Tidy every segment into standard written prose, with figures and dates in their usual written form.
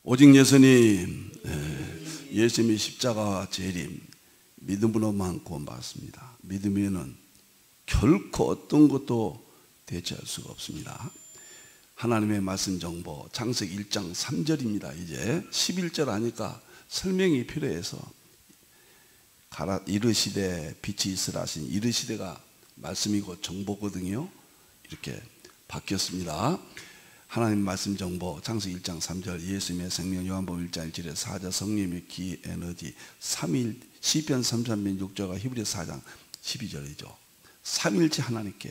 오직 예수님, 예수님이 십자가 재림, 믿음으로만 구원받았습니다. 믿으면은 결코 어떤 것도 대체할 수가 없습니다. 하나님의 말씀 정보, 창세기 1장 3절입니다. 이제 11절 하니까 설명이 필요해서 이르시되 빛이 있으라 하신 이르시되가 말씀이고 정보거든요. 이렇게 바뀌었습니다. 하나님 말씀 정보, 창세기 1장 3절, 예수님의 생명, 요한복음 1장 1절에 사자, 성령의 기, 에너지, 3일, 시편 33편 6절과 히브리서 4장 12절이죠. 삼일째 하나님께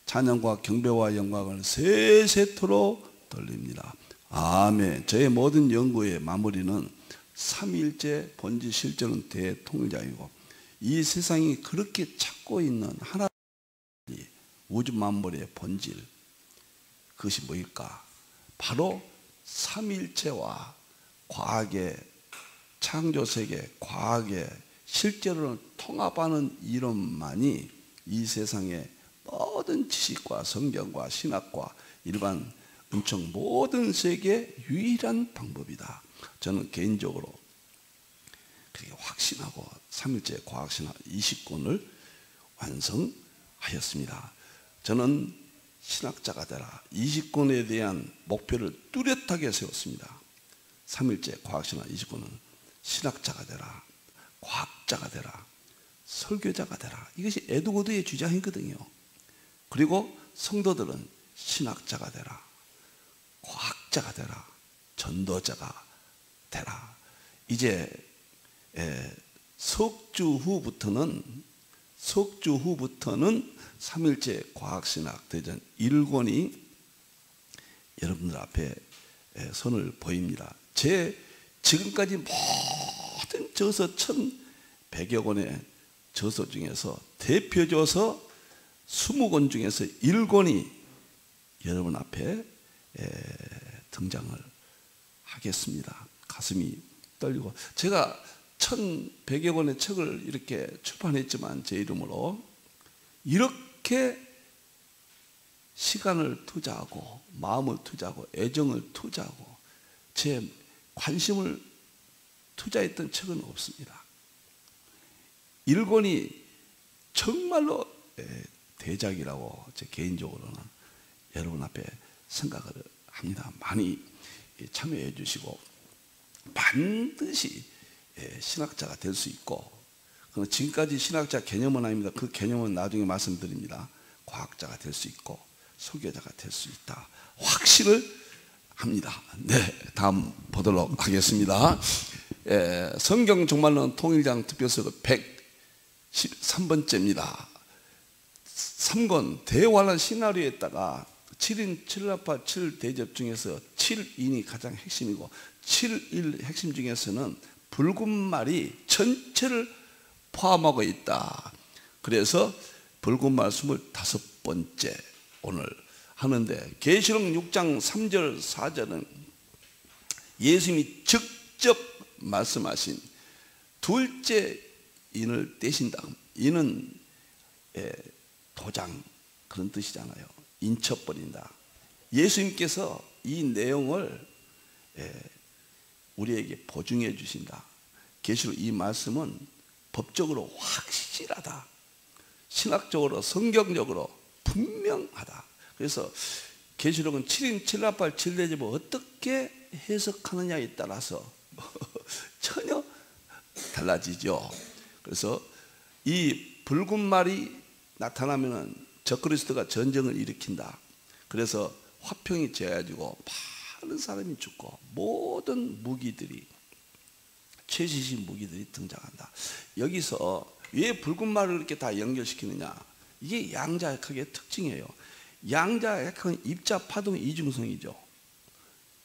찬양과 경배와 영광을 세세토록 돌립니다. 아멘. 저의 모든 연구의 마무리는 삼일째 본질 실존은 대통일자이고, 이 세상이 그렇게 찾고 있는 하나님 우주 만물의 본질, 그것이 뭐일까? 바로 삼일체와 과학의 창조세계, 과학의 실제로는 통합하는 이론만이 이 세상의 모든 지식과 성경과 신학과 일반 은총 모든 세계의 유일한 방법이다. 저는 개인적으로 그렇게 확신하고 삼일째 과학신학 20권을 완성하였습니다. 저는 신학자가 되라 20권에 대한 목표를 뚜렷하게 세웠습니다. 삼일째 과학신학 20권은 신학자가 되라, 과학자가 되라, 설교자가 되라. 이것이 에드워드의 주장이거든요. 그리고 성도들은 신학자가 되라, 과학자가 되라, 전도자가 되라. 이제 석주 후부터는 삼일째 과학신학 대전 1권이 여러분들 앞에 손을 보입니다. 제 지금까지 모든 저서 1100여 권의 저서 중에서 대표저서 20권 중에서 1권이 여러분 앞에 등장을 하겠습니다. 가슴이 떨리고, 제가 1100여 권의 책을 이렇게 출판했지만 제 이름으로 이렇게 시간을 투자하고 마음을 투자하고 애정을 투자하고 제 관심을 투자했던 책은 없습니다. 1권이 정말로 대작이라고 제 개인적으로는 여러분 앞에 생각을 합니다. 많이 참여해 주시고 반드시 신학자가 될 수 있고, 지금까지 신학자 개념은 아닙니다. 그 개념은 나중에 말씀드립니다. 과학자가 될 수 있고 설교자가 될 수 있다 확신을 합니다. 네, 다음 보도록 하겠습니다. 성경 종말론 통일장 특별서가 113번째입니다. 3권 대환란 시나리오에다가 7인 7라파 7대접 중에서 7인이 가장 핵심이고, 7일 핵심 중에서는 붉은 말이 전체를 포함하고 있다. 그래서 붉은 말 25번째 오늘 하는데, 계시록 6장 3절 4절은 예수님이 직접 말씀하신 둘째 인을 떼신다. 인은 도장 그런 뜻이잖아요. 인쳐버린다. 예수님께서 이 내용을 우리에게 보증해 주신다. 계시록 이 말씀은 법적으로 확실하다. 신학적으로 성경적으로 분명하다. 그래서 계시록은 7인 7라팔 7대접을 어떻게 해석하느냐에 따라서 전혀 달라지죠. 그래서 이 붉은 말이 나타나면은 적그리스도가 전쟁을 일으킨다. 그래서 화평이 되어가지고 많은 사람이 죽고 모든 무기들이, 최신식 무기들이 등장한다. 여기서 왜 붉은 말을 이렇게 다 연결시키느냐? 이게 양자역학의 특징이에요. 양자역학은 입자 파동 이중성이죠.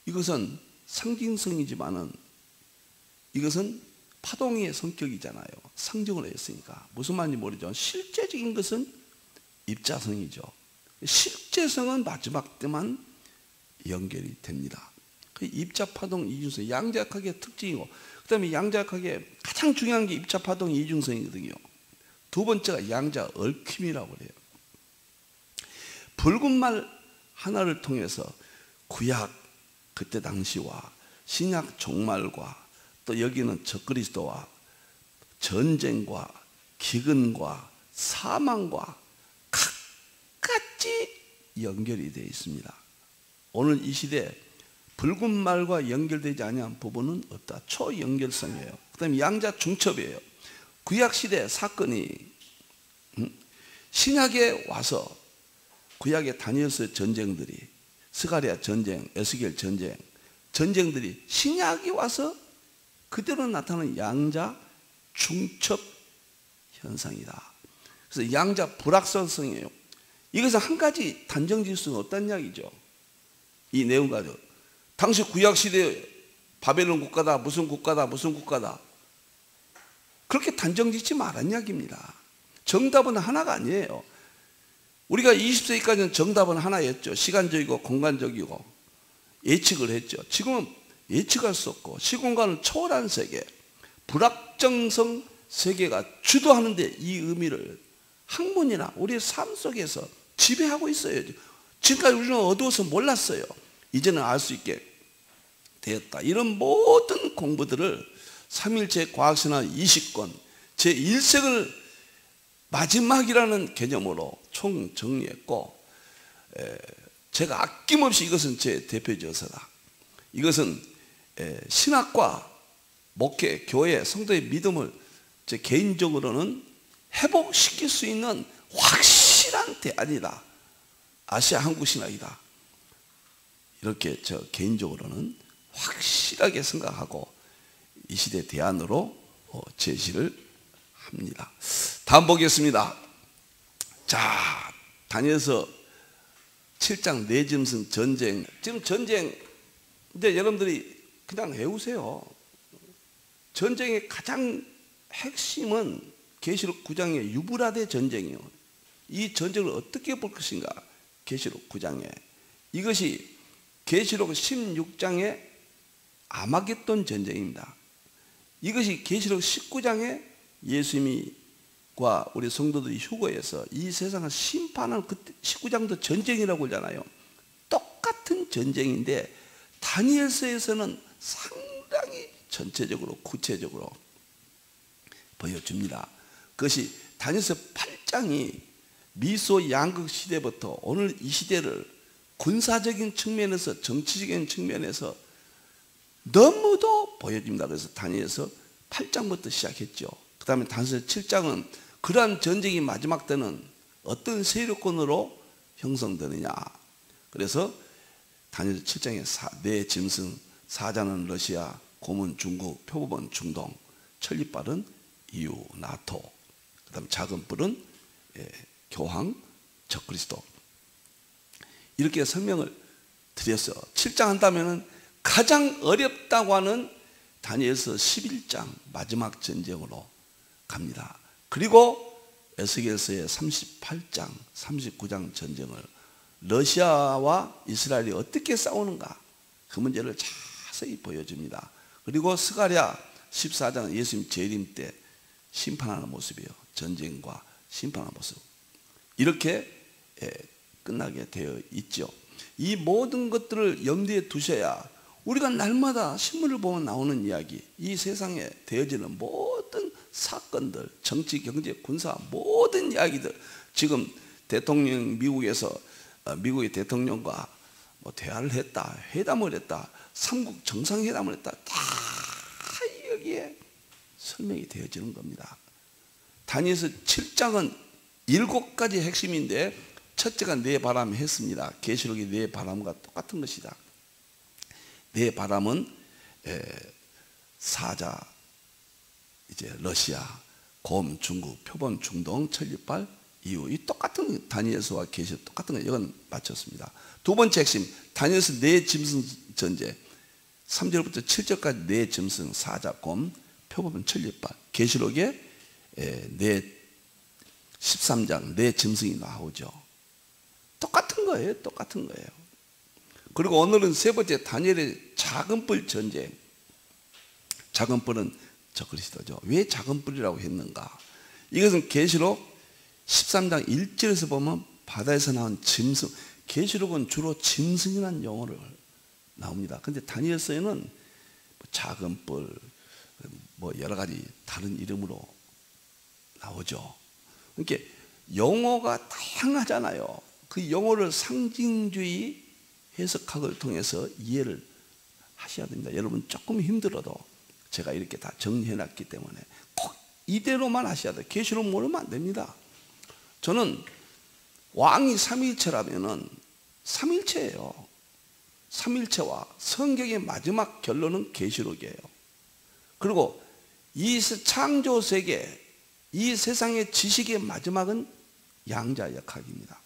이것은 상징성이지만은 이것은 파동의 성격이잖아요. 상징을 했으니까. 무슨 말인지 모르죠. 실제적인 것은 입자성이죠. 실제성은 마지막 때만 연결이 됩니다. 그 입자 파동 이중성, 양자역학의 특징이고, 그 다음에 양자역학의 가장 중요한 게 입자 파동 이중성이거든요. 두 번째가 양자 얽힘이라고 그래요. 붉은 말 하나를 통해서 구약 그때 당시와 신약 종말과 또 여기는 적그리스도와 전쟁과 기근과 사망과 각같이 연결이 되어 있습니다. 오늘 이 시대 붉은 말과 연결되지 아니한 부분은 없다. 초연결성이에요. 그 다음에 양자 중첩이에요. 구약시대 사건이 신약에 와서 구약의 다니엘서의 전쟁들이, 스가랴 전쟁, 에스겔 전쟁, 전쟁들이 신약이 와서 그대로 나타나는 양자 중첩 현상이다. 그래서 양자 불확실성이에요. 이것은 한 가지 단정 지을 수는 없다는 이야기죠. 이 내용 가지고 당시 구약시대에 바벨론 국가다, 무슨 국가다, 무슨 국가다, 그렇게 단정 짓지 말란 이야기입니다. 정답은 하나가 아니에요. 우리가 20세기까지는 정답은 하나였죠. 시간적이고 공간적이고 예측을 했죠. 지금은 예측할 수 없고 시공간을 초월한 세계, 불확정성 세계가 주도하는데 이 의미를 학문이나 우리의 삶 속에서 지배하고 있어요. 지금까지 우리는 어두워서 몰랐어요. 이제는 알 수 있게 되었다. 이런 모든 공부들을 3일째 과학신화 20권 제1색을 마지막이라는 개념으로 총정리했고, 제가 아낌없이 이것은 제 대표저서다. 이것은 신학과 목회, 교회, 성도의 믿음을 제 개인적으로는 회복시킬 수 있는 확실한 대안이다. 아시아 한국 신학이다. 이렇게 저 개인적으로는 확실하게 생각하고 이 시대 대안으로 제시를 합니다. 다음 보겠습니다. 자, 다니엘서 7장 내짐승 전쟁. 지금 전쟁 이제 여러분들이 그냥 외우세요. 전쟁의 가장 핵심은 계시록 9장의 유브라데 전쟁이요. 이 전쟁을 어떻게 볼 것인가? 계시록 9장에 이것이 계시록 16장의 아마겟돈 전쟁입니다. 이것이 계시록 19장에 예수님과 우리 성도들이 휴거해서 이 세상을 심판하는 그때 19장도 전쟁이라고 하잖아요. 똑같은 전쟁인데 다니엘서에서는 상당히 전체적으로 구체적으로 보여줍니다. 그것이 다니엘서 8장이 미소 양극 시대부터 오늘 이 시대를 군사적인 측면에서 정치적인 측면에서 너무도 보여줍니다. 그래서 다니엘서 8장부터 시작했죠. 그 다음에 다니엘서 7장은 그러한 전쟁이 마지막 때는 어떤 세력권으로 형성되느냐. 그래서 다니엘서 7장에 네 짐승, 사자는 러시아, 곰은 중국, 표범은 중동, 천리빨은 EU, 나토, 그 다음에 작은 뿔은 교황, 적그리스도. 이렇게 설명을 드렸어요. 7장 한다면 가장 어렵다고 하는 다니엘서 11장 마지막 전쟁으로 갑니다. 그리고 에스겔서의 38장, 39장 전쟁을 러시아와 이스라엘이 어떻게 싸우는가 그 문제를 자세히 보여줍니다. 그리고 스가랴 14장 예수님 재림 때 심판하는 모습이에요. 전쟁과 심판하는 모습. 이렇게 끝나게 되어 있죠. 이 모든 것들을 염두에 두셔야 우리가 날마다 신문을 보면 나오는 이야기, 이 세상에 되어지는 모든 사건들, 정치, 경제, 군사 모든 이야기들, 지금 대통령 미국에서 미국의 대통령과 뭐 대화를 했다, 회담을 했다, 삼국 정상회담을 했다, 다 여기에 설명이 되어지는 겁니다. 다니엘서 7장은 7가지 핵심인데 첫째가 네 바람 했습니다. 계시록이 네 바람과 똑같은 것이다. 네 바람은 사자, 이제 러시아, 곰, 중국, 표범, 중동, 천리빨, EU. 이 똑같은 다니엘서와 계시록 똑같은 거 이건 맞췄습니다. 두 번째 핵심 다니엘서 네 짐승 전제 3절부터 7절까지 네 짐승, 사자, 곰, 표범, 천리빨. 계시록에 네 13장 네 짐승이 나오죠. 똑같은 거예요. 똑같은 거예요. 그리고 오늘은 세 번째 다니엘의 작은 뿔 전쟁. 작은 뿔은 적그리스도죠. 왜 작은 뿔이라고 했는가? 이것은 계시록 13장 1절에서 보면 바다에서 나온 짐승. 계시록은 주로 짐승이라는 용어를 나옵니다. 그런데 다니엘서에는 작은 뿔, 뭐 여러 가지 다른 이름으로 나오죠. 그러니까 용어가 다양하잖아요. 그 용어를 상징주의 해석학을 통해서 이해를 하셔야 됩니다. 여러분 조금 힘들어도 제가 이렇게 다 정리해놨기 때문에 꼭 이대로만 하셔야 돼요. 계시록 모르면 안 됩니다. 저는 왕이 삼위일체라면은 삼일체예요. 삼일체와 성경의 마지막 결론은 계시록이에요. 그리고 이 창조 세계, 이 세상의 지식의 마지막은 양자역학입니다.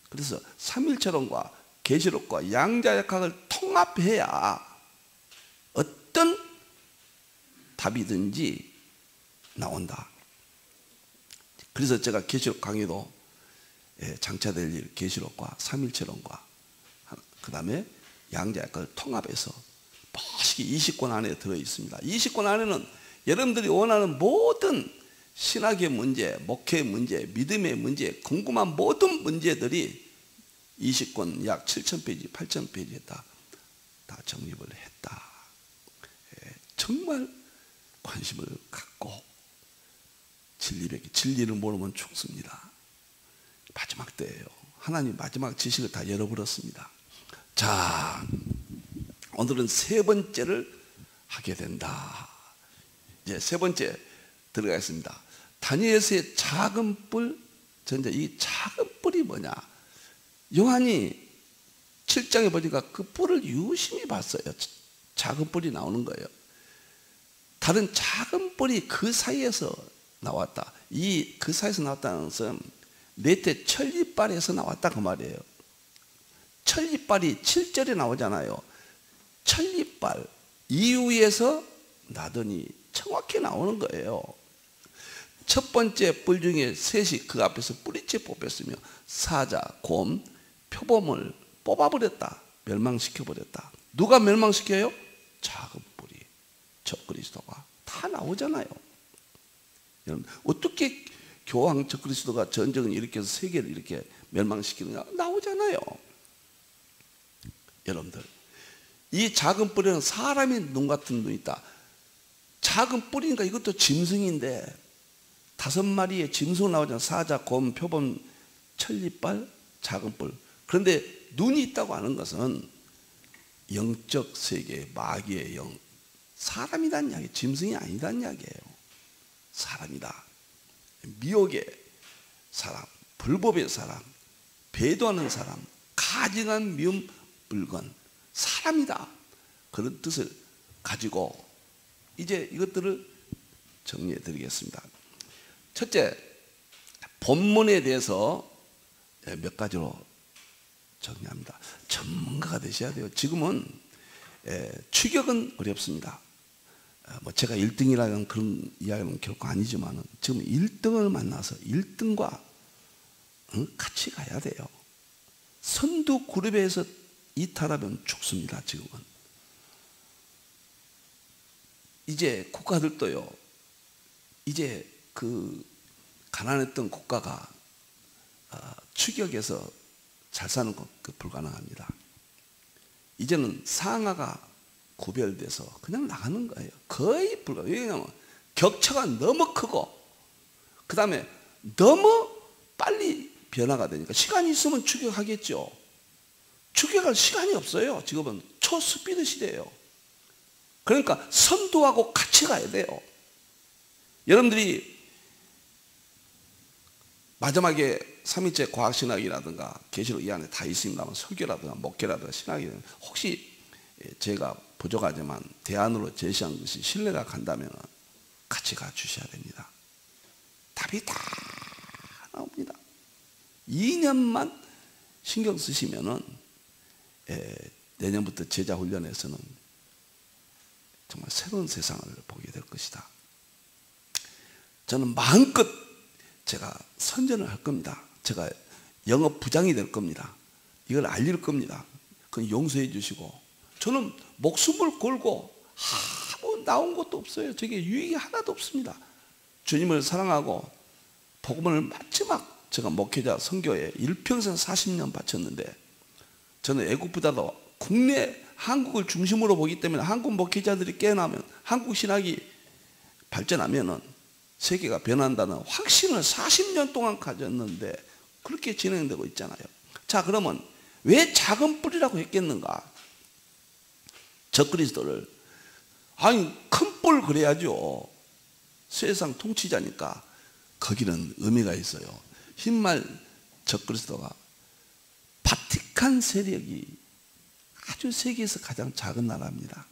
그래서 삼일체론과 계시록과 양자역학을 통합해야 어떤 답이든지 나온다. 그래서 제가 계시록 강의도 장차될 일 계시록과 삼일체론과 그 다음에 양자역학을 통합해서 멋있게 20권 안에 들어있습니다. 20권 안에는 여러분들이 원하는 모든 신학의 문제, 목회의 문제, 믿음의 문제, 궁금한 모든 문제들이 20권 약 7,000페이지, 8,000페이지에 다 정립을 했다. 정말 관심을 갖고 진리를 모르면 죽습니다. 마지막 때예요. 하나님 마지막 지식을 다 열어버렸습니다. 자, 오늘은 세 번째를 하게 된다. 이제 세 번째 들어가겠습니다. 다니엘서의 작은 뿔 전제. 이 작은 뿔이 뭐냐? 요한이 7장에 보니까 그 뿔을 유심히 봤어요. 작은 뿔이 나오는 거예요. 다른 작은 뿔이 그 사이에서 나왔다. 그 사이에서 나왔다는 것은 넷째 천리빨에서 나왔다 그 말이에요. 천리빨이 7절에 나오잖아요. 천리빨 이후에서 나더니 정확히 나오는 거예요. 첫 번째 뿔 중에 셋이 그 앞에서 뿌리째 뽑혔으며 사자, 곰, 표범을 뽑아버렸다. 멸망시켜버렸다. 누가 멸망시켜요? 작은 뿔이, 적그리스도가 다 나오잖아요. 여러분 어떻게 교황 적그리스도가 전쟁을 일으켜서 세계를 이렇게 멸망시키느냐? 나오잖아요. 여러분들 이 작은 뿔에는 사람이 눈 같은 눈이 있다. 작은 뿔이니까 이것도 짐승인데 5마리의 짐승 나오잖아요. 사자, 곰, 표범, 천리빨, 작은 뿔. 그런데 눈이 있다고 하는 것은 영적 세계, 마귀의 영, 사람이란 이야기, 짐승이 아니란 이야기예요. 사람이다. 미혹의 사람, 불법의 사람, 배도하는 사람, 가증한 미움, 물건, 사람이다. 그런 뜻을 가지고 이제 이것들을 정리해 드리겠습니다. 첫째, 본문에 대해서 몇 가지로 정리합니다. 전문가가 되셔야 돼요. 지금은 추격은 어렵습니다. 뭐 제가 1등이라는 그런 이야기는 결코 아니지만 지금 1등을 만나서 1등과 같이 가야 돼요. 선두 그룹에서 이탈하면 죽습니다. 지금은. 이제 국가들도요. 이제 그 가난했던 국가가 추격해서 잘 사는 것 불가능합니다. 이제는 상하가 구별돼서 그냥 나가는 거예요. 거의 불가능. 왜냐하면 격차가 너무 크고 그 다음에 너무 빨리 변화가 되니까 시간이 있으면 추격하겠죠. 추격할 시간이 없어요. 지금은 초스피드 시대예요. 그러니까 선두하고 같이 가야 돼요. 여러분들이 마지막에 삼위째 과학신학이라든가 계시록 이 안에 다 있습니다만 설교라든가 목회라든가 신학이 혹시 제가 부족하지만 대안으로 제시한 것이 신뢰가 간다면 같이 가주셔야 됩니다. 답이 다 나옵니다. 2년만 신경 쓰시면은 내년부터 제자 훈련에서는 정말 새로운 세상을 보게 될 것이다. 저는 마음껏 제가 선전을 할 겁니다. 제가 영업 부장이 될 겁니다. 이걸 알릴 겁니다. 그건 용서해 주시고 저는 목숨을 걸고 아무 나온 것도 없어요. 저게 유익이 하나도 없습니다. 주님을 사랑하고 복음을 마지막 제가 목회자 선교에 일평생 40년 바쳤는데 저는 애국보다도 국내 한국을 중심으로 보기 때문에 한국 목회자들이 깨어나면, 한국 신학이 발전하면은 세계가 변한다는 확신을 40년 동안 가졌는데 그렇게 진행되고 있잖아요. 자, 그러면 왜 작은 뿌리라고 했겠는가? 적그리스도를, 아니 큰 뿔 그래야죠. 세상 통치자니까. 거기는 의미가 있어요. 흰말 적그리스도가 바티칸 세력이 아주 세계에서 가장 작은 나라입니다.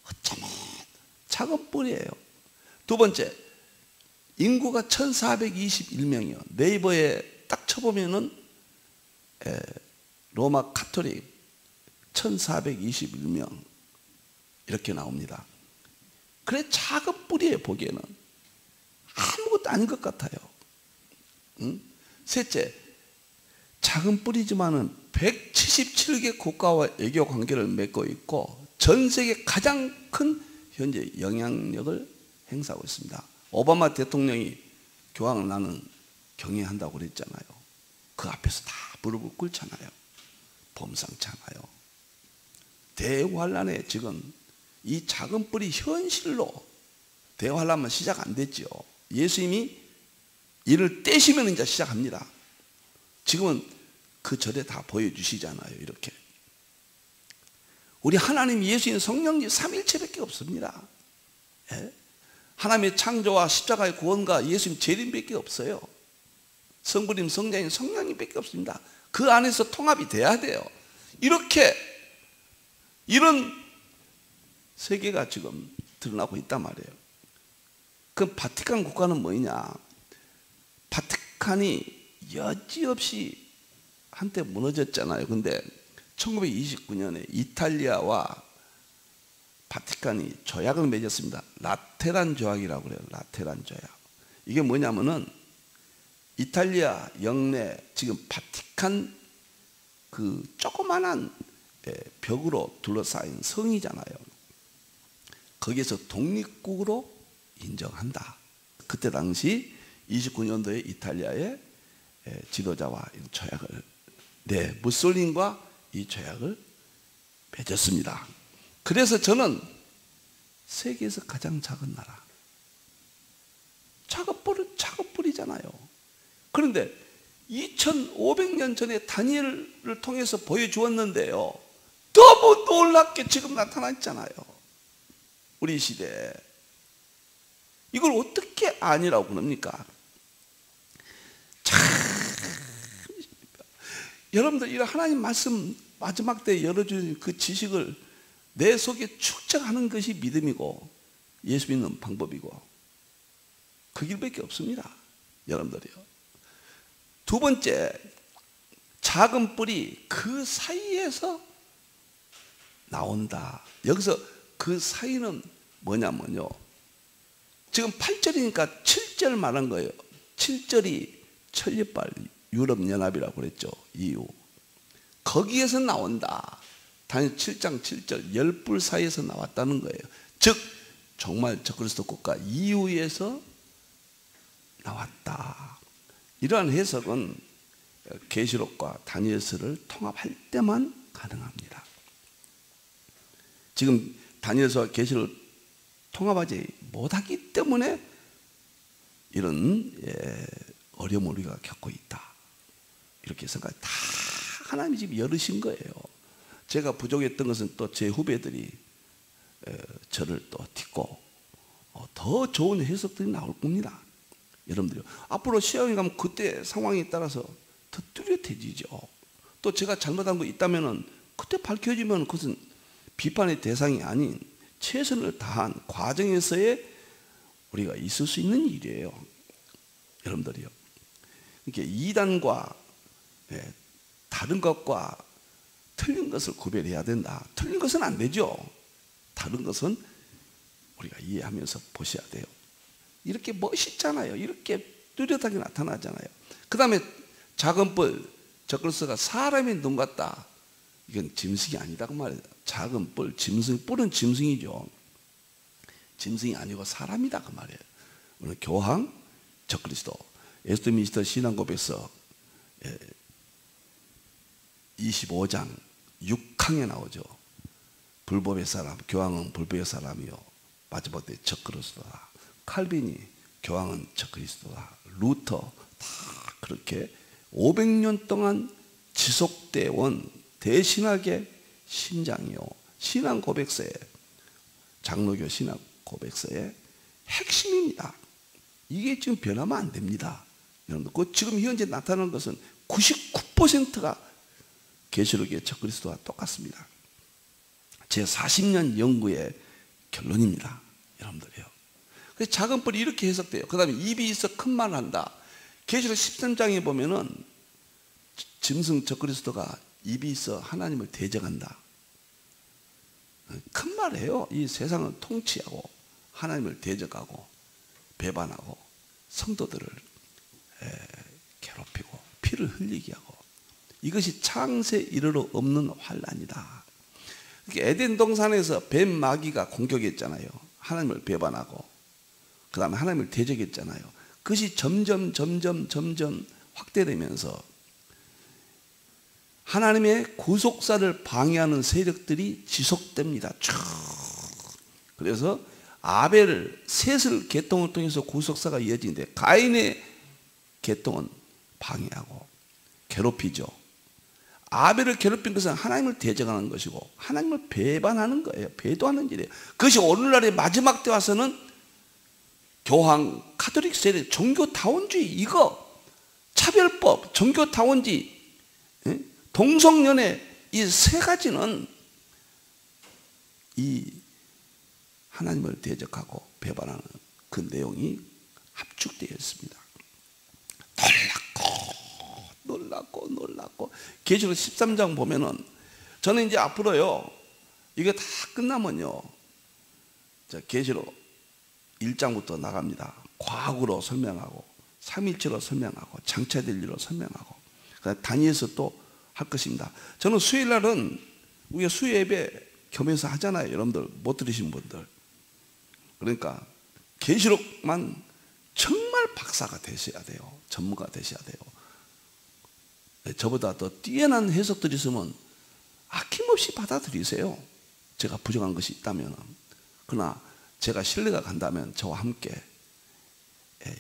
어쩌면 작은 뿔이에요. 두 번째, 인구가 1421명이요. 네이버에 딱 쳐보면은 로마 카톨릭 1421명 이렇게 나옵니다. 그래 작은 뿔이에요. 보기에는 아무것도 아닌 것 같아요. 응? 셋째, 작은 뿔이지만은 177개 국가와 외교 관계를 맺고 있고 전 세계 가장 큰 현재 영향력을 행사하고 있습니다. 오바마 대통령이 교황을 나는 경외한다고 그랬잖아요. 그 앞에서 다 무릎을 꿇잖아요. 범상치 않아요. 대환란에 지금 이 작은 뿔이 현실로, 대환란만 시작 안 됐죠. 예수님이 이를 떼시면 이제 시작합니다. 지금은 그 절에 다 보여주시잖아요. 이렇게 우리 하나님 예수님 성령님 삼일체밖에 없습니다. 예? 하나님의 창조와 십자가의 구원과 예수님 재림밖에 없어요. 성부님, 성자님, 성령님밖에 없습니다. 그 안에서 통합이 돼야 돼요. 이렇게 이런 세계가 지금 드러나고 있단 말이에요. 그 바티칸 국가는 뭐냐? 바티칸이 여지없이 한때 무너졌잖아요. 근데 1929년에 이탈리아와 바티칸이 조약을 맺었습니다. 라테란 조약이라고 그래요. 라테란 조약. 이게 뭐냐면은 이탈리아 영내 지금 바티칸 그 조그만한 벽으로 둘러싸인 성이잖아요. 거기에서 독립국으로 인정한다. 그때 당시 29년도에 이탈리아의 지도자와 조약을, 무솔린과 이 조약을 맺었습니다. 그래서 저는 세계에서 가장 작은 나라, 작은 뿔이잖아요. 그런데 2500년 전에 다니엘을 통해서 보여주었는데요, 너무 놀랍게 지금 나타났잖아요. 우리 시대에. 이걸 어떻게 아니라고 그럽니까? 참, 여러분들 이런 하나님 말씀 마지막 때 열어주신 그 지식을 내 속에 축적하는 것이 믿음이고 예수 믿는 방법이고 그 길밖에 없습니다. 여러분들이요. 두 번째, 작은 뿔이 그 사이에서 나온다. 여기서 그 사이는 뭐냐면요, 지금 8절이니까 7절 말한 거예요. 7절이 천리발 유럽연합이라고 그랬죠. EU. 거기에서 나온다. 다니엘 7장 7절 10뿔 사이에서 나왔다는 거예요. 즉 정말 적그리스도 국가 EU에서 나왔다. 이러한 해석은 계시록과 다니엘서를 통합할 때만 가능합니다. 지금 다니엘서와 계시를 통합하지 못하기 때문에 이런 어려움을 우리가 겪고 있다. 이렇게 생각, 다 하나님이 지금 열으신 거예요. 제가 부족했던 것은 또 제 후배들이 저를 또 딛고 더 좋은 해석들이 나올 겁니다. 여러분들요, 앞으로 시험에 가면 그때 상황에 따라서 더 뚜렷해지죠. 또 제가 잘못한 거 있다면은 그때 밝혀지면 그것은 비판의 대상이 아닌 최선을 다한 과정에서의 우리가 있을 수 있는 일이에요. 여러분들이요, 이렇게 이단과 다른 것과 틀린 것을 구별해야 된다. 틀린 것은 안 되죠. 다른 것은 우리가 이해하면서 보셔야 돼요. 이렇게 멋있잖아요. 이렇게 뚜렷하게 나타나잖아요. 그 다음에 작은 뿔, 적그리스도가 사람의 눈 같다. 이건 짐승이 아니다 그 말이에요. 작은 뿔, 짐승, 뿔은 짐승이죠. 짐승이 아니고 사람이다 그 말이에요. 오늘 교황, 적그리스도, 웨스트민스터 신앙고백서 25장 6항에 나오죠. 불법의 사람, 교황은 불법의 사람이요 마지막에 적그리스도다. 칼빈이 교황은 적그리스도다. 루터 다 그렇게 500년 동안 지속되어 온 대신학의 신장이요 신앙 고백서에 장로교 신앙 고백서의 핵심입니다. 이게 지금 변하면 안 됩니다. 여러분, 지금 현재 나타나는 것은 99%가 계시록의 적그리스도와 똑같습니다. 제 40년 연구의 결론입니다. 여러분들이요. 그래서 작은 뿔이 이렇게 해석돼요. 그 다음에 입이 있어 큰 말을 한다. 계시록 13장에 보면은 짐승 적그리스도가 입이 있어 하나님을 대적한다. 큰 말이에요. 이 세상을 통치하고 하나님을 대적하고 배반하고 성도들을 괴롭히고 피를 흘리게 하고 이것이 창세 이르러 없는 환난이다. 에덴 동산에서 뱀 마귀가 공격했잖아요. 하나님을 배반하고 그 다음에 하나님을 대적했잖아요. 그것이 점점 확대되면서 하나님의 구속사를 방해하는 세력들이 지속됩니다. 쭉. 그래서 셋을 계통을 통해서 구속사가 이어지는데 가인의 계통은 방해하고 괴롭히죠. 아벨을 괴롭힌 것은 하나님을 대적하는 것이고 하나님을 배반하는 거예요. 배도하는 일이에요. 그것이 오늘날의 마지막 때 와서는 교황, 카톨릭 세력, 종교다원주의 이거 차별법, 종교다원주의, 동성연애 이 세 가지는 이 하나님을 대적하고 배반하는 그 내용이 합축되어 있습니다. 놀랍고 계시록 13장 보면은 저는 이제 앞으로요 이게 다 끝나면요 계시록 1장부터 나갑니다. 과학으로 설명하고 삼일체로 설명하고 장차될 일로 설명하고 다니엘서 또 할 것입니다. 저는 수요일날은 우리가 수요 예배 겸해서 하잖아요. 여러분들 못 들으신 분들 그러니까 계시록만 정말 박사가 되셔야 돼요. 전문가 되셔야 돼요. 저보다 더 뛰어난 해석들이 있으면 아낌없이 받아들이세요. 제가 부정한 것이 있다면. 그러나 제가 신뢰가 간다면 저와 함께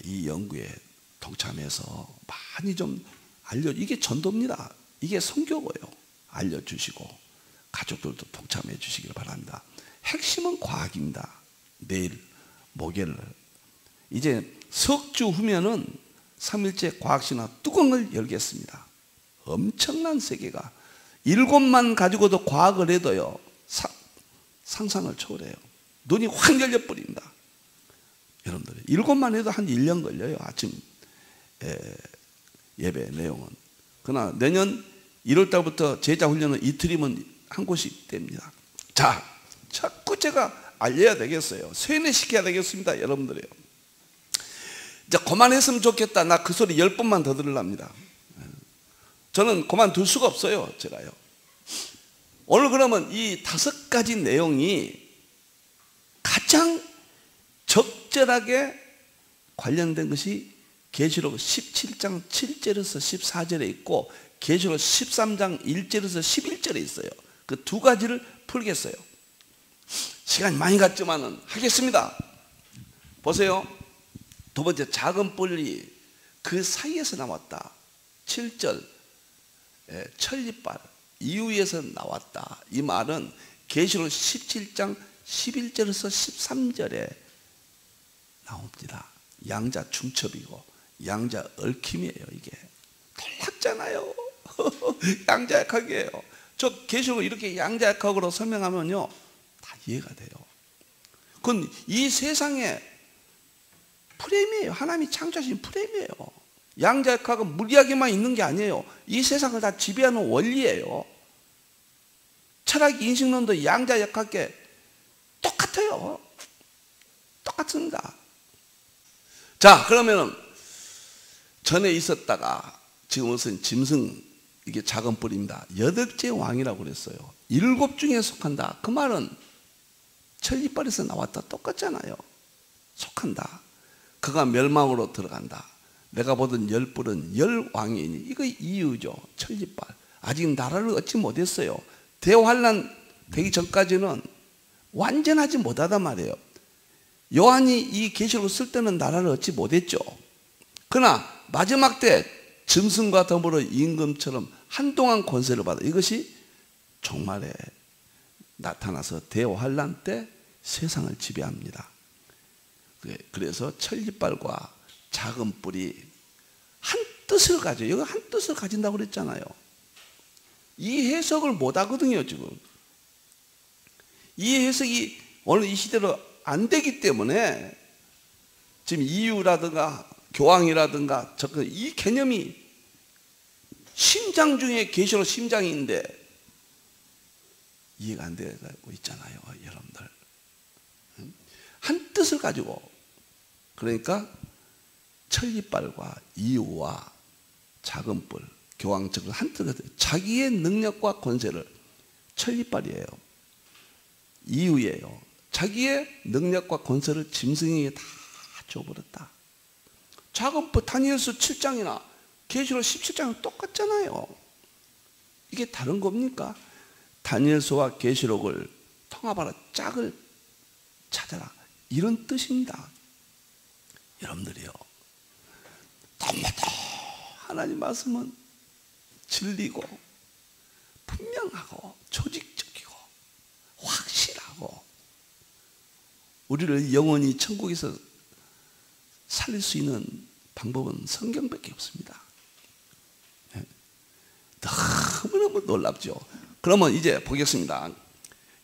이 연구에 동참해서 많이 좀 이게 전도입니다. 이게 선교고요. 알려주시고 가족들도 동참해 주시길 바랍니다. 핵심은 과학입니다. 내일 목요일 이제 석주 후면은 3일째 과학신화 뚜껑을 열겠습니다. 엄청난 세계가 7만 가지고도 과학을 해도요 상상을 초월해요. 눈이 확 열려버립니다. 여러분들 7만 해도 한 1년 걸려요. 아침 예배 내용은. 그러나 내년 1월달부터 제자훈련은 이틀이면 한 곳이 됩니다. 자, 자꾸 제가 알려야 되겠어요. 세뇌시켜야 되겠습니다. 여러분들이요. 이제 그만했으면 좋겠다. 나 그 소리 10번만 더 들으랍니다. 저는 그만둘 수가 없어요. 제가요. 오늘 그러면 이 5가지 내용이 가장 적절하게 관련된 것이 계시록 17장 7절에서 14절에 있고 계시록 13장 1절에서 11절에 있어요. 그 두 가지를 풀겠어요. 시간이 많이 갔지만은 하겠습니다. 보세요. 두 번째 작은 뿔이 그 사이에서 나왔다. 7절 천리빨 이후에서 나왔다. 이 말은 계시록 17장 11절에서 13절에 나옵니다. 양자 중첩이고 양자 얽힘이에요. 이게 놀랍잖아요. 양자역학이에요. 저 계시록을 이렇게 양자역학으로 설명하면요 다 이해가 돼요. 그건 이 세상의 프레임이에요. 하나님이 창조하신 프레임이에요. 양자역학은 물리학에만 있는 게 아니에요. 이 세상을 다 지배하는 원리예요. 철학 인식론도 양자역학에 똑같아요. 똑같습니다. 자, 그러면 전에 있었다가 지금 무슨 짐승 이게 작은 뿔입니다. 8째 왕이라고 그랬어요. 7 중에 속한다. 그 말은 천리빨에서 나왔다 똑같잖아요. 속한다. 그가 멸망으로 들어간다. 내가 보던 10뿔은 10왕이니 이거 이유죠. 천리빨. 아직 나라를 얻지 못했어요. 대환란 되기 전까지는 완전하지 못하단 말이에요. 요한이 이 계시록을 쓸 때는 나라를 얻지 못했죠. 그러나 마지막 때 짐승과 더불어 임금처럼 한동안 권세를 받아 이것이 종말에 나타나서 대환란 때 세상을 지배합니다. 그래서 천리빨과 작은 뿔이 한 뜻을 가져요. 여기 한 뜻을 가진다고 그랬잖아요. 이 해석을 못 하거든요, 지금. 이 해석이 오늘 이 시대로 안 되기 때문에 지금 이유라든가 교황이라든가 이 개념이 심장 중에 계시록 심장인데 이해가 안 되고 있잖아요, 여러분들. 한 뜻을 가지고, 그러니까 천리빨과 이유와 작은 뿔, 교황적으로 한 뜻을 자기의 능력과 권세를, 천리빨이에요, 이유예요. 자기의 능력과 권세를 짐승에게 다 줘버렸다. 작은 뿔, 다니엘서 7장이나 계시록 17장은 똑같잖아요. 이게 다른 겁니까? 다니엘서와 계시록을 통합하라, 짝을 찾아라, 이런 뜻입니다. 여러분들이요, 너무도 하나님 말씀은 진리고 분명하고 조직적이고 확실하고 우리를 영원히 천국에서 살릴 수 있는 방법은 성경밖에 없습니다. 너무너무 놀랍죠. 그러면 이제 보겠습니다.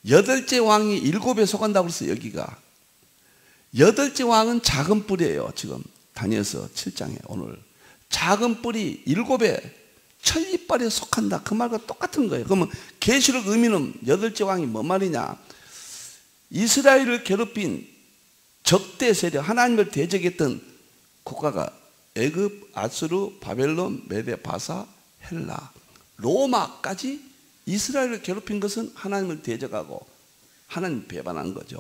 여덟째 왕이 일곱에 속한다고 해서 여기가 여덟째 왕은 작은 뿔이에요. 지금 다니엘서 7장에 오늘 작은 뿔이 일곱에 천리빨에 속한다, 그 말과 똑같은 거예요. 그러면 계시록 의미는 여덟째 왕이 뭔 말이냐? 이스라엘을 괴롭힌 적대 세력, 하나님을 대적했던 국가가 애굽, 아수르, 바벨론, 메데, 바사, 헬라, 로마까지 이스라엘을 괴롭힌 것은 하나님을 대적하고 하나님 배반한 거죠.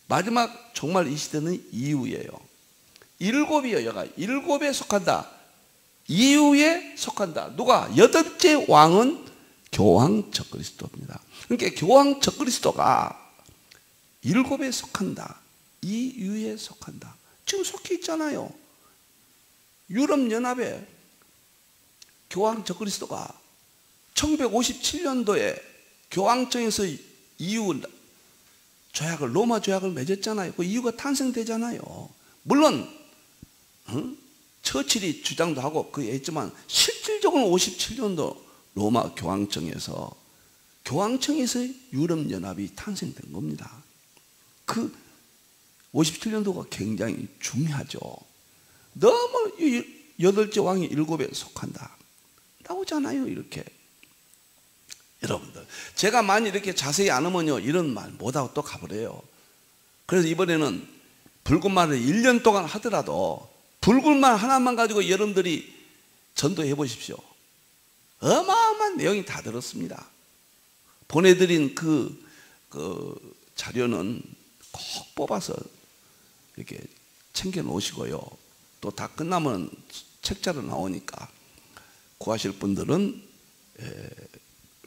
마지막 정말 이 시대는 이후예요. 일곱이요, 여가 일곱에 속한다, 이후에 속한다. 누가? 여덟째 왕은 교황 적그리스도입니다. 그러니까 교황 적그리스도가 일곱에 속한다, 이후에 속한다. 지금 속해 있잖아요. 유럽연합에 교황 적그리스도가 1957년도에 교황청에서 EU 조약을, 로마 조약을 맺었잖아요. 그 이유가 탄생되잖아요. 물론 처칠이 주장도 하고 그게 했지만 실질적으로는 57년도 로마 교황청에서 유럽연합이 탄생된 겁니다. 그 57년도가 굉장히 중요하죠. 너무 여덟째 왕이 일곱에 속한다 나오잖아요, 이렇게. 여러분들, 제가 만약 이렇게 자세히 안 하면요, 이런 말 못하고 또 가버려요. 그래서 이번에는 붉은 말을 1년 동안 하더라도 붉은 말 하나만 가지고 여러분들이 전도해 보십시오. 어마어마한 내용이 다 들었습니다. 보내드린 그 자료는 꼭 뽑아서 이렇게 챙겨 놓으시고요. 또 다 끝나면 책자로 나오니까 구하실 분들은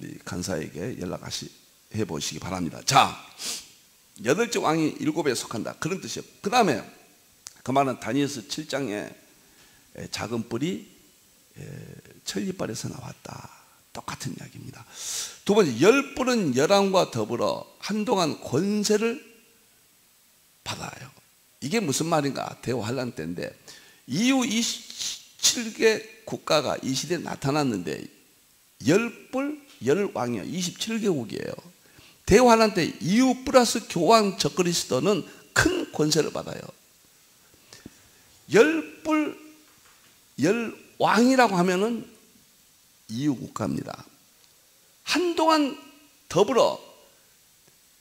우리 간사에게 연락해 보시기 바랍니다. 자, 여덟째 왕이 일곱에 속한다, 그런 뜻이에요. 그 다음에 그 말은 다니엘서 7장에 작은 뿔이 천리빨에서 나왔다, 똑같은 이야기입니다. 두 번째, 열 뿔은 열왕과 더불어 한동안 권세를 받아요. 이게 무슨 말인가? 대환란 때인데 이후 27개 국가가 이 시대에 나타났는데 열뿔 열왕이요, 27개국이에요. 대환란 때 이후 플러스 교황 적그리스도는 큰 권세를 받아요. 열뿔 열왕이라고 하면은 이후 국가입니다. 한동안 더불어,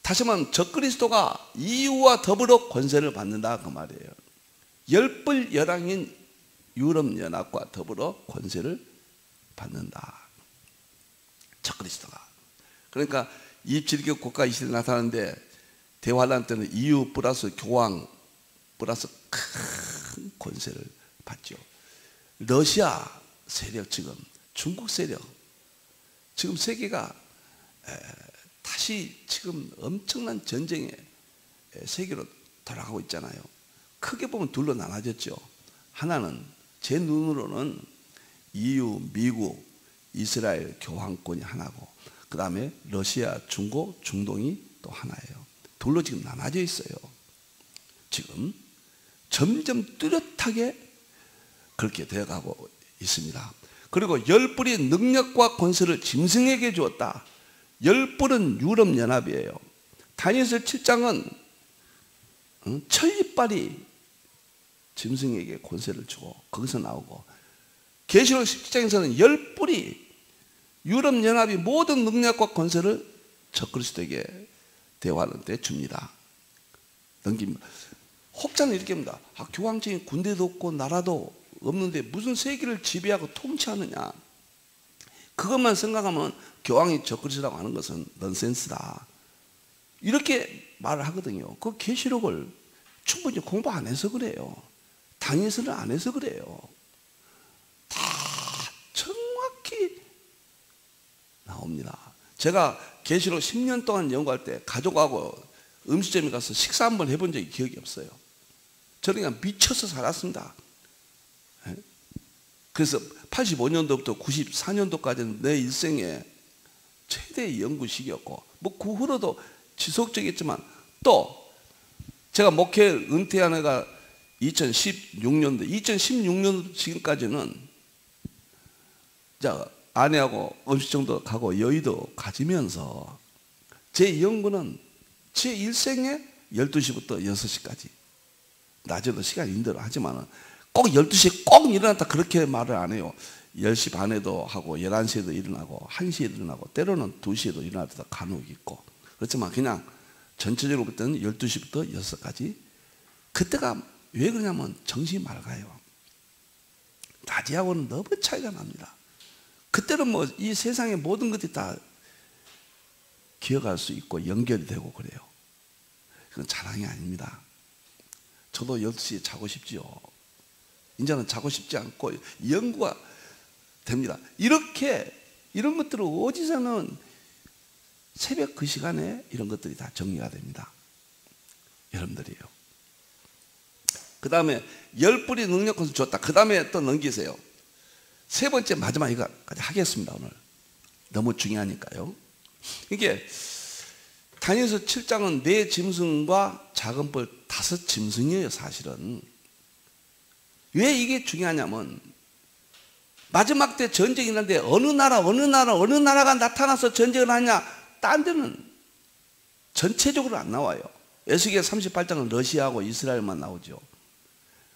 다시 말하면 적그리스도가 이후와 더불어 권세를 받는다, 그 말이에요. 열뿔 열왕인 유럽연합과 더불어 권세를 받는다, 적그리스도가. 그러니까 27개 국가 이 시대에 나타나는데 대환란 때는 이후 플러스 교황 플러스 큰 권세를 받죠. 러시아 세력, 지금 중국 세력, 지금 세계가 마치 지금 엄청난 전쟁의 세계로 돌아가고 있잖아요. 크게 보면 둘로 나눠졌죠. 하나는 제 눈으로는 EU, 미국, 이스라엘 교황권이 하나고, 그 다음에 러시아, 중국, 중동이 또 하나예요. 둘로 지금 나눠져 있어요. 지금 점점 뚜렷하게 그렇게 되어가고 있습니다. 그리고 열불이 능력과 권세를 짐승에게 주었다. 열불은 유럽연합이에요. 다니엘서 7장은 천리빨이 짐승에게 권세를 주고 거기서 나오고, 계시록 17장에서는 열불이 유럽연합이 모든 능력과 권세를 적그리스도에게 대화하는 데 줍니다. 넘깁니다. 혹자는 이렇게 합니다. 교황청이 군대도 없고 나라도 없는데 무슨 세계를 지배하고 통치하느냐. 그것만 생각하면 교황이 적그리스도라고 하는 것은 넌센스다. 이렇게 말을 하거든요. 그 계시록을 충분히 공부 안 해서 그래요. 다니엘서는 안 해서 그래요. 다 정확히 나옵니다. 제가 계시록 10년 동안 연구할 때 가족하고 음식점에 가서 식사 한번 해본 적이 기억이 없어요. 저는 그냥 미쳐서 살았습니다. 그래서 85년도부터 94년도까지는 내 일생의 최대의 연구식이었고, 뭐 그 후로도 지속적이었지만, 또 제가 목회 은퇴한 해가 2016년도 지금까지는 아내하고 음식점도 가고 여의도 가지면서 제 연구는 제 일생에 12시부터 6시까지, 낮에도 시간이 있는 대로 하지만 꼭 12시에 꼭 일어났다 그렇게 말을 안 해요. 10시 반에도 하고 11시에도 일어나고 1시에도 일어나고 때로는 2시에도 일어날 때도 간혹 있고, 그렇지만 그냥 전체적으로 볼 때는 12시부터 6시까지. 그때가 왜 그러냐면 정신이 맑아요. 낮이하고는 너무 차이가 납니다. 그때는 뭐 이 세상의 모든 것들이 다 기억할 수 있고 연결이 되고 그래요. 그건 자랑이 아닙니다. 저도 12시에 자고 싶지요. 이제는 자고 싶지 않고 연구가 됩니다. 이런 것들을 어디서는 새벽 그 시간에 이런 것들이 다 정리가 됩니다. 여러분들이요. 그 다음에 열불이 능력권을 줬다. 그 다음에 또 넘기세요. 세 번째 마지막 이거까지 하겠습니다. 오늘 너무 중요하니까요. 이게 다니엘서 7장은 네 짐승과 작은 뿔 5짐승이에요. 사실은 왜 이게 중요하냐면, 마지막 때 전쟁이 있는데 어느 나라가 나타나서 전쟁을 하냐? 딴 데는 전체적으로 안 나와요. 에스겔 38장은 러시아하고 이스라엘만 나오죠.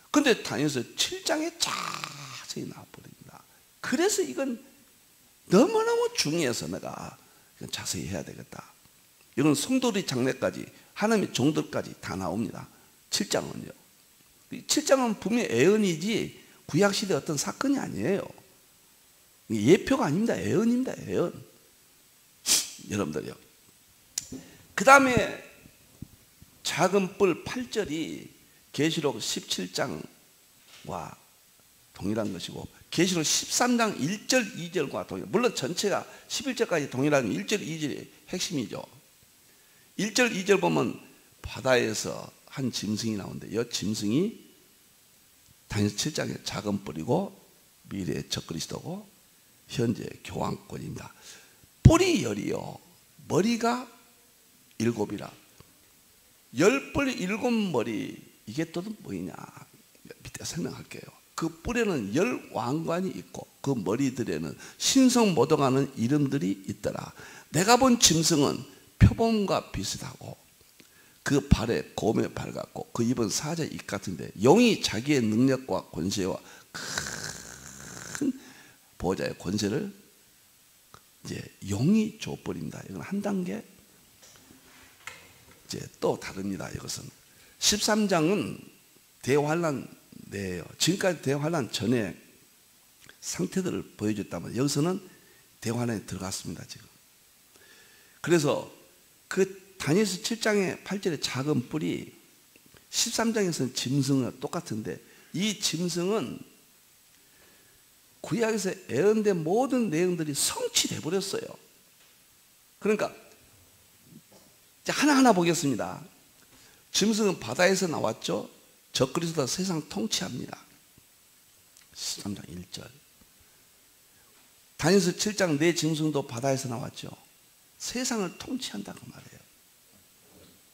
근데 다니엘서 7장에 자세히 나와버립니다. 그래서 이건 너무너무 중요해서 내가 이건 자세히 해야 되겠다. 이건 성도의 장래까지, 하나님의 종들까지 다 나옵니다. 7장은요. 7장은 분명히 예언이지 구약시대 어떤 사건이 아니에요. 예표가 아닙니다. 예언입니다. 예언. 여러분들요. 그 다음에 작은 뿔 8절이 계시록 17장과 동일한 것이고, 계시록 13장 1절 2절과 동일, 물론 전체가 11절까지 동일하면 1절 2절이 핵심이죠. 1절 2절 보면 바다에서 한 짐승이 나오는데, 이 짐승이 다니엘 7장의 작은 뿔이고 미래의 적그리스도고 현재 교황권입니다. 뿔이 10이요, 머리가 7이라. 10뿔 7머리, 이게 또 뭐냐? 밑에 설명할게요. 그 뿔에는 10왕관이 있고 그 머리들에는 신성모독하는 이름들이 있더라. 내가 본 짐승은 표범과 비슷하고 그 발에 곰의 발 같고 그 입은 사자의 입 같은데, 용이 자기의 능력과 권세와 큰 보호자의 권세를 이제 용이 줘버립니다. 이건 한 단계 이제 또 다릅니다. 이것은 13장은 대환란 내예요. 지금까지 대환란 전에 상태들을 보여줬다면 여기서는 대환란에 들어갔습니다. 지금. 그래서 그 다니엘서 7장의 8절의 작은 뿔이 13장에서는 짐승과 똑같은데, 이 짐승은 구약에서 예언된 모든 내용들이 성취돼 버렸어요. 그러니까 이제 하나하나 보겠습니다. 짐승은 바다에서 나왔죠. 적그리스도가 세상 통치합니다. 13장 1절. 다니엘서 7장 내 짐승도 바다에서 나왔죠. 세상을 통치한다고 말해요.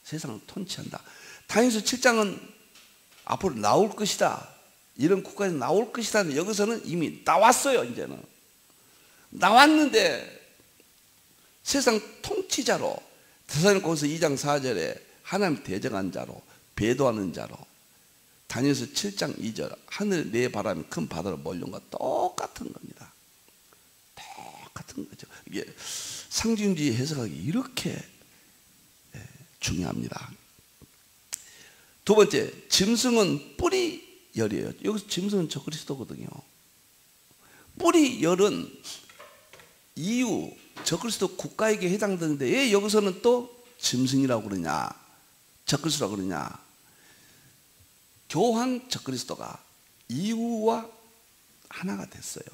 세상을 통치한다. 다니엘서 7장은 앞으로 나올 것이다. 이런 국가에서 나올 것이다. 여기서는 이미 나왔어요. 이제는 나왔는데 세상 통치자로, 데살로니가서 2장 4절에 하나님 대적한 자로, 배도하는 자로, 다니엘서 7장 2절 하늘 내 바람이 큰 바다로 몰려온 것과 똑같은 겁니다. 똑같은 거죠. 이게 상징주의 해석하기 이렇게 중요합니다. 두 번째, 짐승은 뿌리 열이에요. 여기서 짐승은 적그리스도거든요. 뿌리 열은 이유, 적그리스도 국가에게 해당되는데 왜 여기서는 또 짐승이라고 그러냐, 적그리스도라고 그러냐? 교황 적그리스도가 이유와 하나가 됐어요.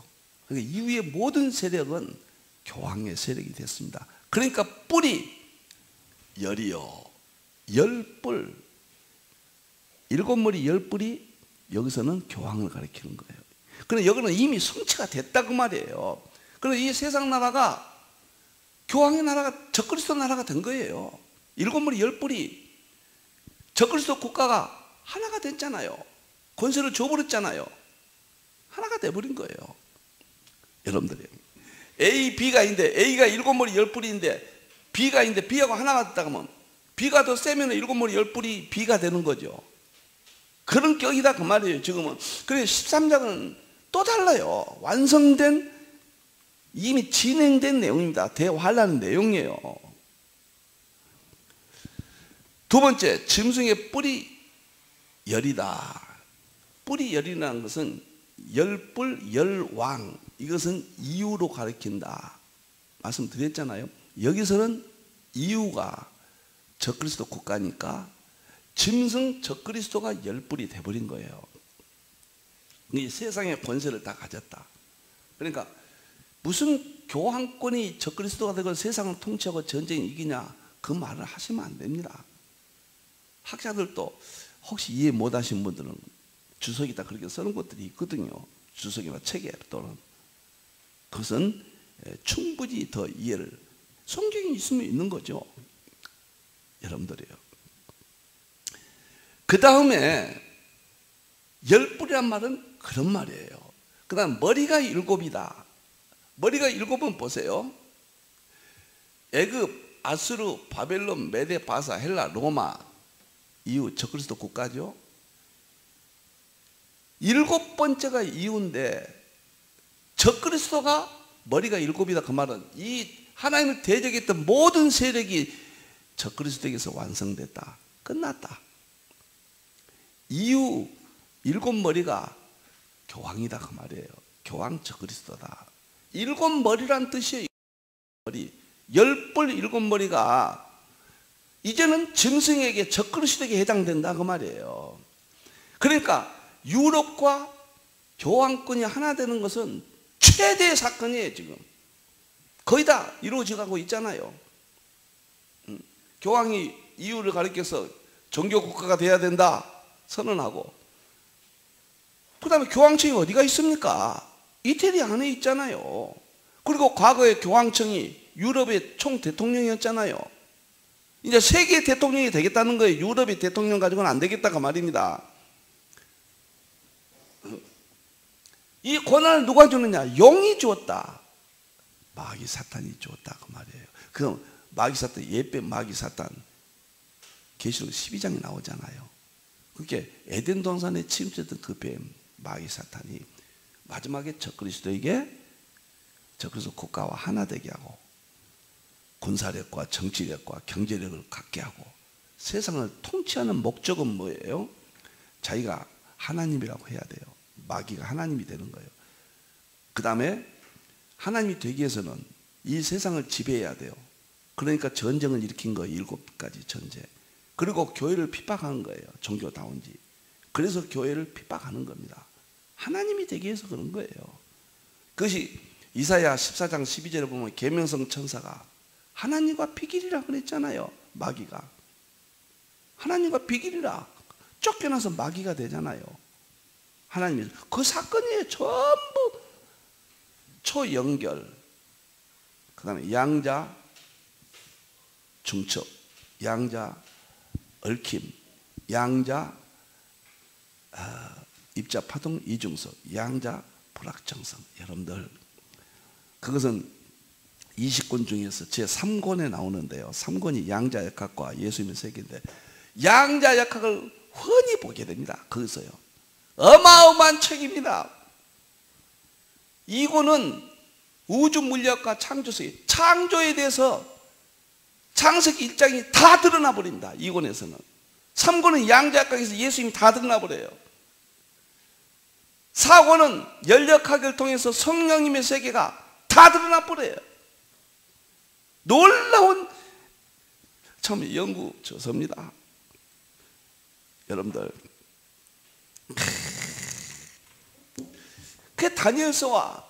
그러니까 이유의 모든 세력은 교황의 세력이 됐습니다. 그러니까 뿌리 열이요, 열뿔, 일곱 머리 열 뿔이 여기서는 교황을 가리키는 거예요. 그런데 여기는 이미 성취가 됐다고 말이에요. 그래서 이 세상 나라가 교황의 나라가 적그리스도 나라가 된 거예요. 일곱 머리 열 뿔이 적그리스도 국가가 하나가 됐잖아요. 권세를 줘버렸잖아요. 하나가 돼버린 거예요. 여러분들이 A, B가 있는데 A가 일곱 머리 열 뿔인데 B가 있는데 B하고 하나가 됐다고 하면 B가 더 세면 일곱 머리 열 뿔이 B가 되는 거죠. 그런 격이다 그 말이에요. 지금은. 그래서 13장은 또 달라요. 완성된, 이미 진행된 내용입니다. 대환란 내용이에요. 두 번째, 짐승의 뿌리 열이다. 뿌리 열이라는 것은 열뿔, 열왕, 이것은 이유로 가리킨다 말씀드렸잖아요. 여기서는 이유가 적그리스도 국가니까 짐승 적그리스도가 열뿔이 돼버린 거예요. 이 세상의 권세를 다 가졌다. 그러니까 무슨 교황권이 적그리스도가 되고 세상을 통치하고 전쟁이 이기냐, 그 말을 하시면 안 됩니다. 학자들도 혹시 이해 못하신 분들은 주석이다 그렇게 쓰는 것들이 있거든요. 주석이나 책에 또는. 그것은 충분히 더 이해를, 성경이 있으면 있는 거죠. 여러분들이요. 그 다음에 열뿔이란 말은 그런 말이에요. 그 다음 머리가 일곱이다. 머리가 일곱은 보세요. 애굽, 아수르, 바벨론, 메데, 바사, 헬라, 로마 이후 적그리스도 국가죠. 일곱 번째가 이유인데 적그리스도가 머리가 일곱이다. 그 말은 이 하나님을 대적했던 모든 세력이 적그리스도에게서 완성됐다. 끝났다. 이유 일곱 머리가 교황이다 그 말이에요. 교황 적그리스도다. 일곱 머리란 뜻이에요. 머리. 열뿔 일곱 머리가 이제는 짐승에게 적그리스도에게 해당된다 그 말이에요. 그러니까 유럽과 교황권이 하나 되는 것은 최대의 사건이에요. 지금 거의 다 이루어져 가고 있잖아요. 교황이 이유를 가리켜서 종교국가가 돼야 된다 선언하고, 그 다음에 교황청이 어디가 있습니까? 이태리 안에 있잖아요. 그리고 과거에 교황청이 유럽의 총 대통령이었잖아요. 이제 세계 대통령이 되겠다는 거예요. 유럽의 대통령 가지고는 안 되겠다가 말입니다. 이 권한을 누가 주느냐? 용이 주었다. 마귀 사탄이 주었다 그 말이에요. 그럼 마귀 사탄, 옛뱀 마귀 사탄 계시록 12장에 나오잖아요. 그게 에덴 동산에 침투했던 그 뱀 마귀 사탄이 마지막에 적그리스도에게, 적그리스도 국가와 하나 되게 하고 군사력과 정치력과 경제력을 갖게 하고 세상을 통치하는 목적은 뭐예요? 자기가 하나님이라고 해야 돼요. 마귀가 하나님이 되는 거예요. 그 다음에 하나님이 되기 위해서는 이 세상을 지배해야 돼요. 그러니까 전쟁을 일으킨 거예요. 7가지 전쟁. 그리고 교회를 핍박하는 거예요. 종교다운지. 그래서 교회를 핍박하는 겁니다. 하나님이 되기 위해서 그런 거예요. 그것이 이사야 14장 12절에 보면 계명성 천사가 하나님과 비길이라 그랬잖아요. 마귀가 하나님과 비길이라 쫓겨나서 마귀가 되잖아요. 하나님이 그 사건이에요. 전부 초연결, 그 다음에 양자 중첩, 양자 얽힘, 양자 입자 파동 이중석, 양자 불확정성. 여러분들 그것은 20권 중에서 제 3권에 나오는데요. 3권이 양자역학과 예수님의 세계인데 양자역학을 흔히 보게 됩니다. 거기서요. 어마어마한 책입니다. 이거는 우주물리학과 창조석이 창조에 대해서 창세기 1장이 다 드러나 버립니다. 이권에서는. 3권은 양자역학에서 예수님이 다 드러나 버려요. 4권은 연력학을 통해서 성령님의 세계가 다 드러나 버려요. 놀라운 참 연구 저서입니다. 여러분들 그 다니엘서와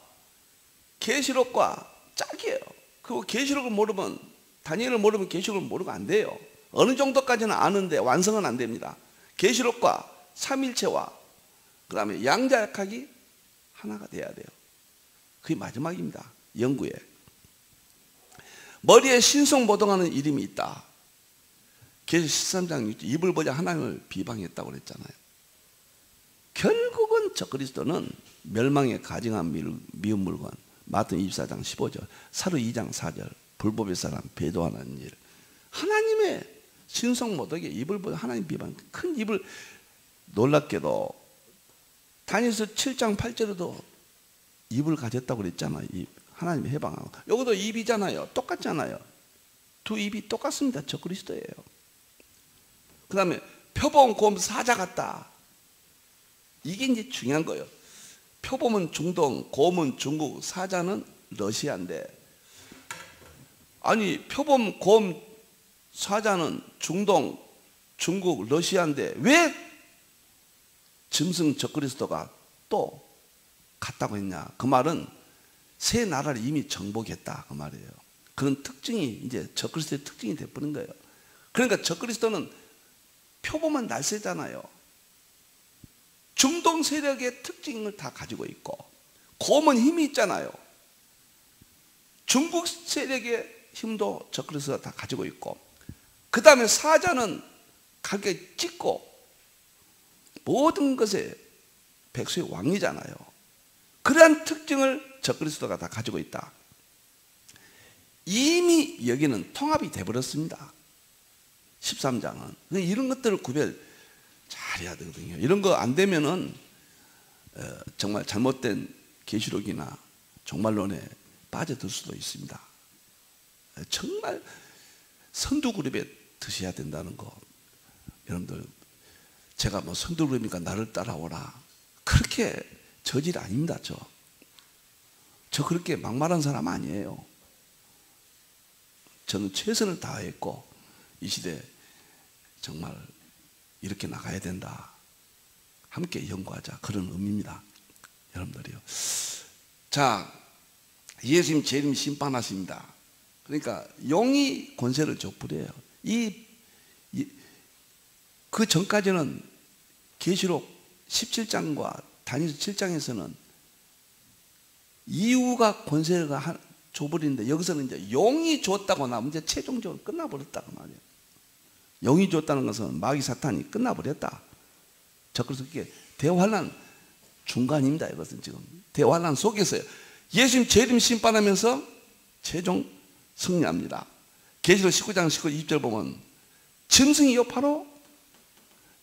계시록과 짝이에요. 그리고 계시록을 모르면, 다니엘을 모르면 계시록을 모르면 안 돼요. 어느 정도까지는 아는데 완성은 안 됩니다. 계시록과 삼일체와 그 다음에 양자역학이 하나가 돼야 돼요. 그게 마지막입니다. 연구에. 머리에 신성모독하는 이름이 있다. 계시 13장 6절, 입을 보자 하나님을 비방했다고 그랬잖아요. 결국은 적그리스도는 멸망에 가증한 미운 물건, 마태복음 24장 15절, 사도 2장 4절, 불법의 사람, 배도하는 일, 하나님의 신성모독에 입을 보자 하나님 비방, 큰 입을. 놀랍게도 다니엘서 7장 8절에도 입을 가졌다고 그랬잖아요. 입. 하나님의 해방하고. 여기도 입이잖아요. 똑같잖아요. 두 입이 똑같습니다. 적그리스도예요. 그 다음에 표범 고음 사자 같다. 이게 이제 중요한 거예요. 표범은 중동, 고음은 중국, 사자는 러시아인데, 아니 표범, 고음, 사자는 중동, 중국, 러시아인데 왜 짐승 적그리스도가 또 같다고 했냐? 그 말은 세 나라를 이미 정복했다 그 말이에요. 그런 특징이 이제 적그리스도의 특징이 돼버린 거예요. 그러니까 적그리스도는 표범은 날쌔잖아요. 중동 세력의 특징을 다 가지고 있고, 고음은 힘이 있잖아요. 중국 세력의 힘도 적그리스도가 다 가지고 있고, 그 다음에 사자는 가게 찢고 모든 것에 백수의 왕이잖아요. 그러한 특징을 적그리스도가 다 가지고 있다. 이미 여기는 통합이 되어버렸습니다. 13장은. 이런 것들을 구별 잘해야 되거든요. 이런 거 안 되면은 정말 잘못된 계시록이나 종말론에 빠져들 수도 있습니다. 정말 선두그룹에 드셔야 된다는 거. 여러분들, 제가 뭐 선두그룹이니까 나를 따라오라, 그렇게 저질 아닙니다. 저 그렇게 막말한 사람 아니에요. 저는 최선을 다했고 이 시대 정말 이렇게 나가야 된다. 함께 연구하자, 그런 의미입니다. 여러분들이요. 자, 예수님 재림 심판하십니다. 그러니까 용이 권세를 족부려요. 그 전까지는 계시록 17장과 다니엘 7장에서는 이후가 권세가 줘버리는데, 여기서는 이제 용이 줬다고 나오면 이제 최종적으로 끝나버렸다 그 말이에요. 용이 줬다는 것은 마귀 사탄이 끝나버렸다. 그래서 그게 대환란 중간입니다. 이것은 지금 대환란 속에서요. 예수님 재림 심판하면서 최종 승리합니다. 계시록 19장 19절 보면 짐승이요 바로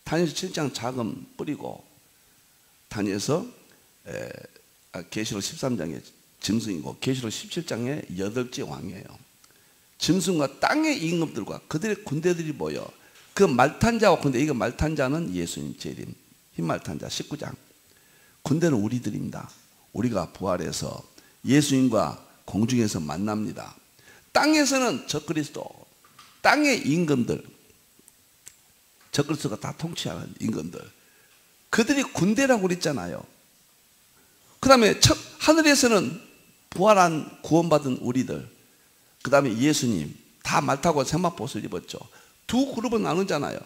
다니엘서 7장 자금 뿌리고, 다니엘서 계시록 13장에 짐승이고 계시록 17장에 8째 왕이에요. 짐승과 땅의 임금들과 그들의 군대들이 모여 그 말탄자와 군대, 이거 말탄자는 예수님 재림 흰말탄자 19장. 군대는 우리들입니다. 우리가 부활해서 예수님과 공중에서 만납니다. 땅에서는 적그리스도, 땅의 임금들, 적그리스도가 다 통치하는 임금들, 그들이 군대라고 그랬잖아요. 그 다음에 하늘에서는 부활한 구원받은 우리들, 그 다음에 예수님 다 말 타고 세마포옷을 입었죠. 두 그룹은 나누잖아요.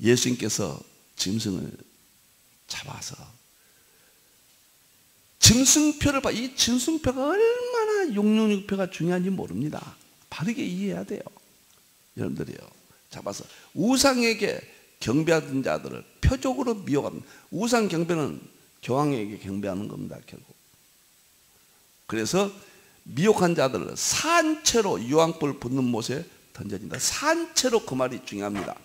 예수님께서 짐승을 잡아서 짐승표를 봐. 이 짐승표가 얼마나 666표가 중요한지 모릅니다. 바르게 이해해야 돼요. 여러분들이요. 잡아서 우상에게 경배하던 자들을 표적으로 미혹합니다. 우상 경배는 교황에게 경배하는 겁니다. 결국. 그래서 미혹한 자들을 산채로 유황불 붙는 못에 던져진다. 산채로 그 말이 중요합니다.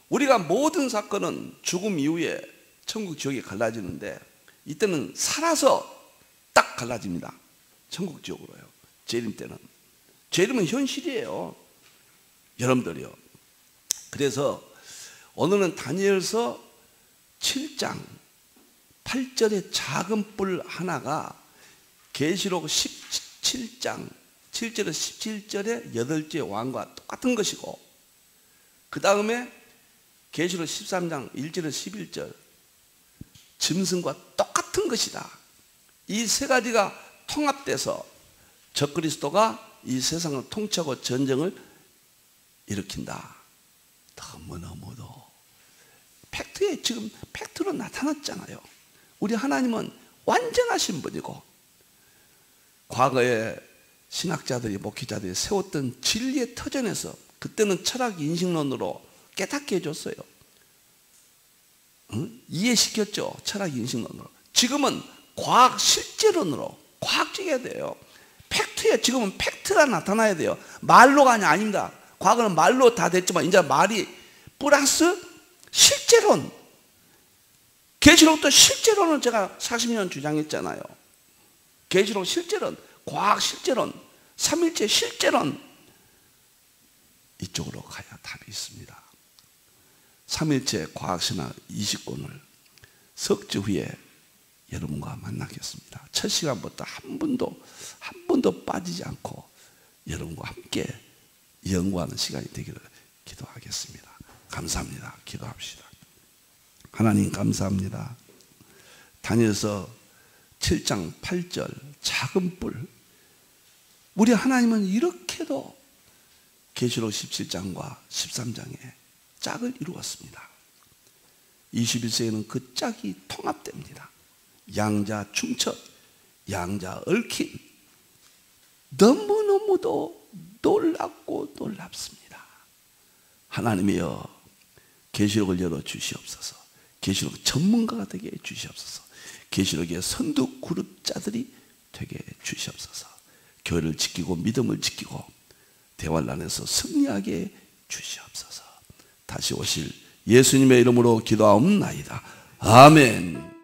우리가 모든 사건은 죽음 이후에 천국 지옥이 갈라지는데 이때는 살아서 딱 갈라집니다. 천국 지옥으로요. 재림 때는. 재림은 현실이에요. 여러분들이요. 그래서 오늘은 다니엘서 7장 8절의 작은 뿔 하나가 계시록 17장 7절에 17절의 8째 왕과 똑같은 것이고, 그 다음에 계시록 13장 1절에 11절 짐승과 똑같은 것이다. 이 세 가지가 통합돼서 적그리스도가 이 세상을 통치하고 전쟁을 일으킨다. 너무너무도 팩트에 지금 팩트로 나타났잖아요. 우리 하나님은 완전하신 분이고, 과거에 신학자들이 목회자들이 세웠던 진리의 터전에서 그때는 철학 인식론으로 깨닫게 해줬어요. 응? 이해시켰죠. 철학 인식론으로. 지금은 과학 실제론으로 과학적이어야 돼요. 팩트에 지금은 팩트가 나타나야 돼요. 말로가 아닙니다. 과거는 말로 다 됐지만 이제 말이 플러스 실제론. 계시록도 실제론을 제가 40년 주장했잖아요. 계시록 실제론, 과학 실제론, 삼일체 실제론, 이쪽으로 가야 답이 있습니다. 삼일체 과학신학 20권을 석주 후에 여러분과 만나겠습니다. 첫 시간부터 한 번도 빠지지 않고 여러분과 함께 연구하는 시간이 되기를 기도하겠습니다. 감사합니다. 기도합시다. 하나님 감사합니다. 다니엘서 7장 8절 작은 뿔. 우리 하나님은 이렇게도 계시록 17장과 13장에 짝을 이루었습니다. 21세기는 그 짝이 통합됩니다. 양자 충첩, 양자 얽힘. 너무너무도 놀랍고 놀랍습니다. 하나님이여, 계시록을 열어 주시옵소서. 계시록 전문가가 되게 해 주시옵소서. 계시록의 선두 그룹자들이 되게 해 주시옵소서. 교회를 지키고 믿음을 지키고 대화를 안에서 승리하게 해 주시옵소서. 다시 오실 예수님의 이름으로 기도하옵나이다. 아멘.